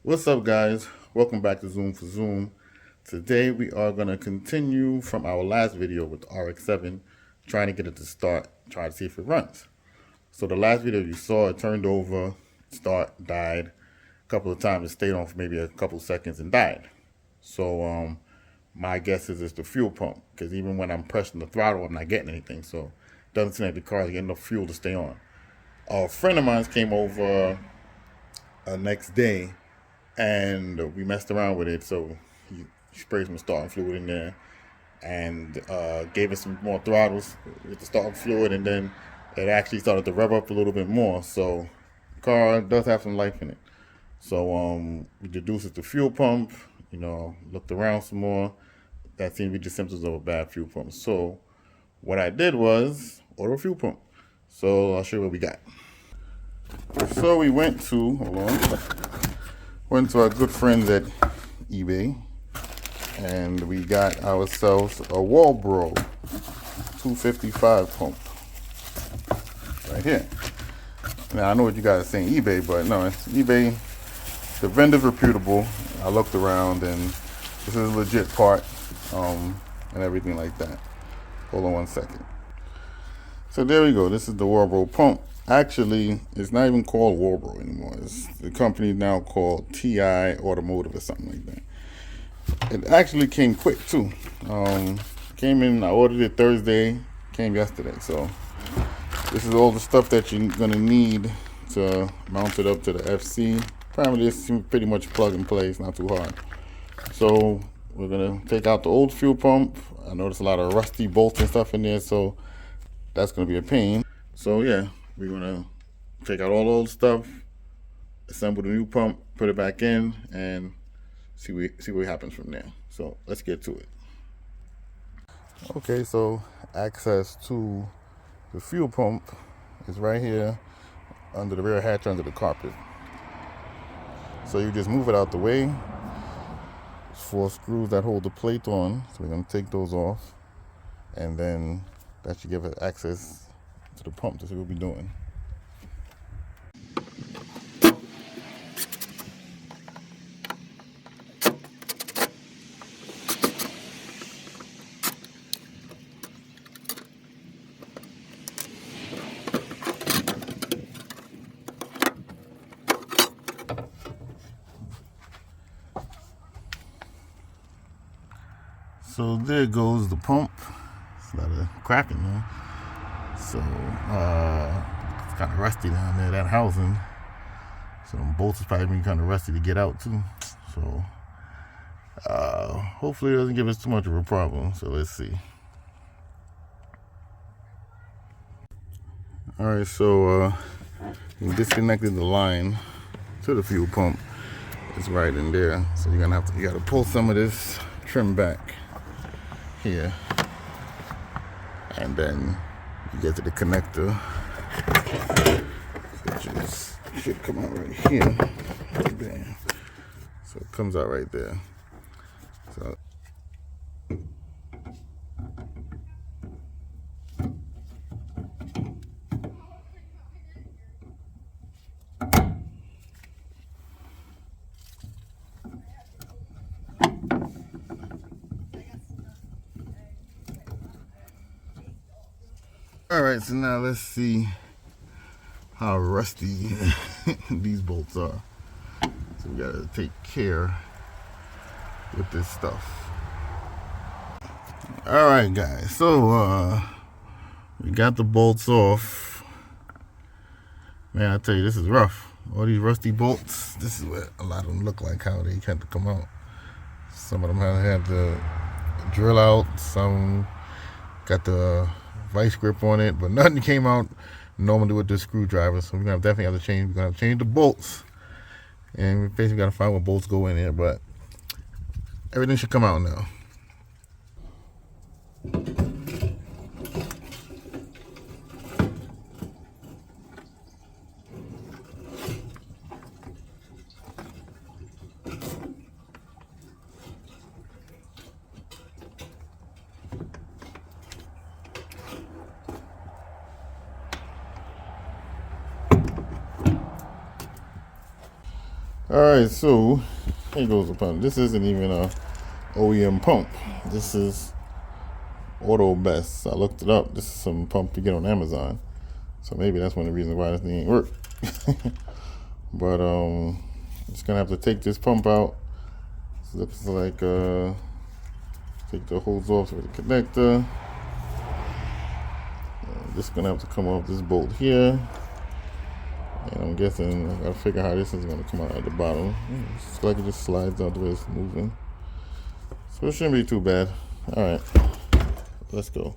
What's up, guys? Welcome back to Zoom for Zoom. Today we are going to continue from our last video with the RX7, trying to get it to start, try to see if it runs. So the last video you saw, it turned over, start, died. A couple of times it stayed on for maybe a couple seconds and died. So my guess is it's the fuel pump, because even when I'm pressing the throttle, I'm not getting anything. So it doesn't seem like the car is getting enough fuel to stay on. A friend of mine came over next day, and we messed around with it. So he sprayed some starting fluid in there and gave it some more throttles with the starting fluid, and then it actually started to rev up a little bit more. So the car does have some life in it. So we deduced it's the fuel pump. Looked around some more. That seemed to be the symptoms of a bad fuel pump. So what I did was order a fuel pump. So I'll show you what we got. So we went to our good friends at eBay, and we got ourselves a Walbro 255 pump right here. Now I know what you guys are saying, eBay, but no, it's eBay. The vendor's reputable. I looked around, and this is a legit part, and everything like that. Hold on one second. So there we go. This is the Walbro pump. Actually, it's not even called Walbro anymore. The company now called TI Automotive or something like that. It actually came quick too. Came in, I ordered it Thursday, came yesterday. So this is all the stuff that you're gonna need to mount it up to the FC. Apparently it's pretty much plug and play, it's not too hard. So we're gonna take out the old fuel pump. I noticed a lot of rusty bolts and stuff in there, so that's gonna be a pain. So yeah, we're gonna take out all the old stuff, assemble the new pump, put it back in, and see what happens from there. So let's get to it. Okay, so access to the fuel pump is right here under the rear hatch, under the carpet. So you just move it out the way. There's 4 screws that hold the plate on, so we're gonna take those off, and then that should give us access to the pump to see what we're doing. So there goes the pump. It's a lot of cracking, man. So it's kind of rusty down there, that housing. So them bolts is probably been kind of rusty to get out too. So hopefully it doesn't give us too much of a problem. So let's see. All right, so we disconnected the line to the fuel pump. It's right in there. So you gotta pull some of this trim back here, and then you get to the connector, which should come out right here. Bam. So it comes out right there. So all right, so now let's see how rusty these bolts are. So we gotta take care with this stuff. All right, guys, so we got the bolts off. Man, I tell you, this is rough. All these rusty bolts, this is what a lot of them look like, how they had to come out. Some of them had to drill out, some got the vice grip on it, but nothing came out normally with this screwdriver. So we're gonna definitely have to change. We're gonna have to change the bolts, and we basically gotta find what bolts go in there. But everything should come out now. Alright, so here goes the pump. This isn't even a OEM pump. This is Auto Best. I looked it up. This is some pump you get on Amazon. So maybe that's one of the reasons why this thing ain't work. But just gonna have to take this pump out. It looks like take the hose off with the connector. Just gonna have to come off this bolt here. And I'm guessing I gotta figure how this is gonna come out at the bottom. It's like it just slides out the way it's moving. So it shouldn't be too bad. Alright, let's go.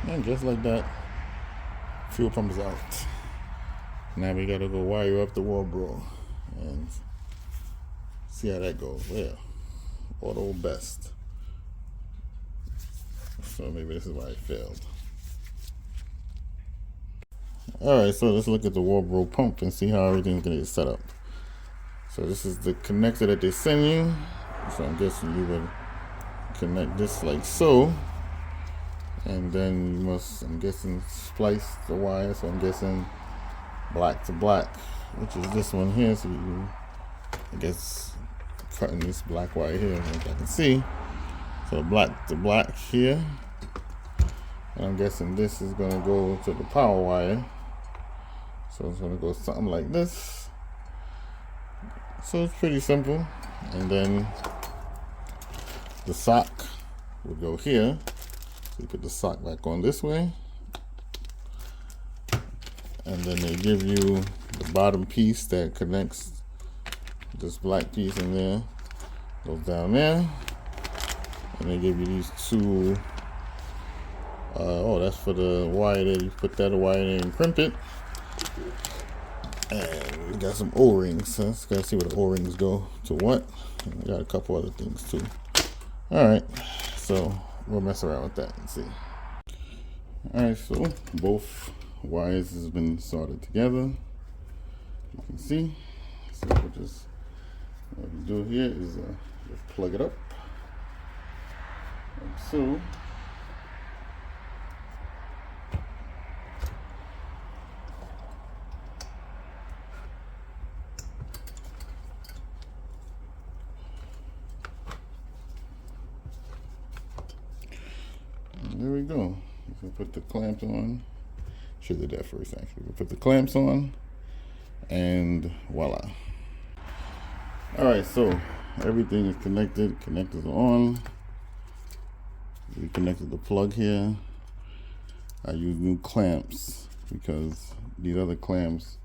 And just like that, fuel pump is out. Now we gotta go wire up the Walbro and see how that goes. Yeah, Auto Best. So maybe this is why it failed. Alright, so let's look at the Walbro pump and see how everything's gonna get set up. So this is the connector that they send you. So I'm guessing you would connect this like so. And then you must, I'm guessing, splice the wire. So I'm guessing black to black, which is this one here. So you, I guess, cutting this black wire here, like I can see. So black to black here. And I'm guessing this is gonna go to the power wire. So it's gonna go something like this. So it's pretty simple. And then the sock will go here. So you put the sock back on this way. And then they give you the bottom piece that connects this black piece in there. Goes down there. And they give you these two, oh, that's for the wire there. You put that wire in and crimp it. And we got some O-rings. So let's gotta see where the O-rings go to what. And we got a couple other things too. Alright, so we'll mess around with that and see. Alright, so both wires has been soldered together. You can see. So we'll just, what we do here is just plug it up. And so there we go. We put the clamps on. Should have did that first actually. We put the clamps on and voila. Alright, so everything is connected. Connectors are on. We connected the plug here. I used new clamps because these other clamps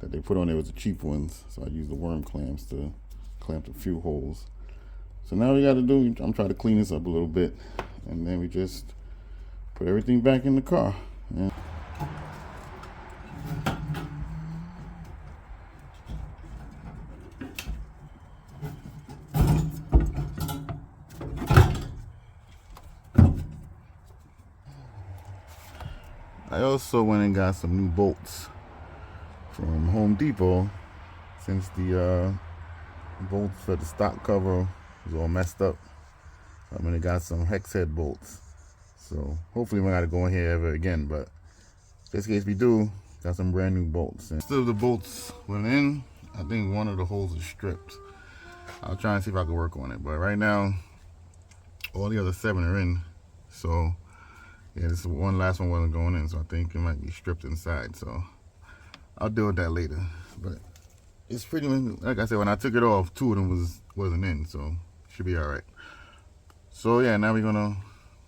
that they put on there was the cheap ones. So I used the worm clamps to clamp a few holes. So now we got to do, I'm trying to clean this up a little bit. And then we just put everything back in the car. Yeah. I also went and got some new bolts from Home Depot since the bolts for the stock cover was all messed up. I'm gonna got some hex head bolts. So hopefully we gotta go in here ever again, but just in case we do, got some brand new bolts. And still the bolts went in. I think one of the holes is stripped. I'll try and see if I can work on it. But right now, all the other 7 are in. So yeah, this last one wasn't going in, so I think it might be stripped inside. So I'll deal with that later. But it's pretty much, like I said, when I took it off, 2 of them wasn't in, so should be all right. So yeah, now we're gonna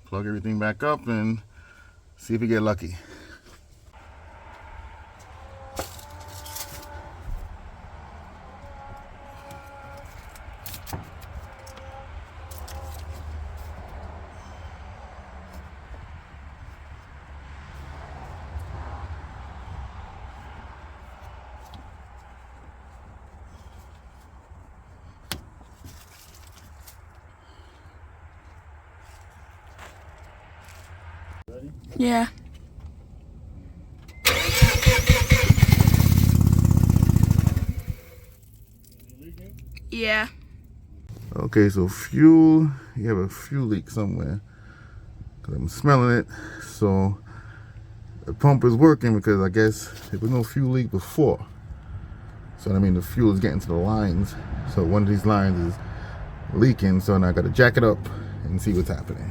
plug everything back up and see if we get lucky. Yeah. Yeah. Okay, so fuel, you have a fuel leak somewhere. Cause I'm smelling it. So the pump is working because I guess there was no fuel leak before. So I mean the fuel is getting to the lines. So one of these lines is leaking, so now I gotta jack it up and see what's happening.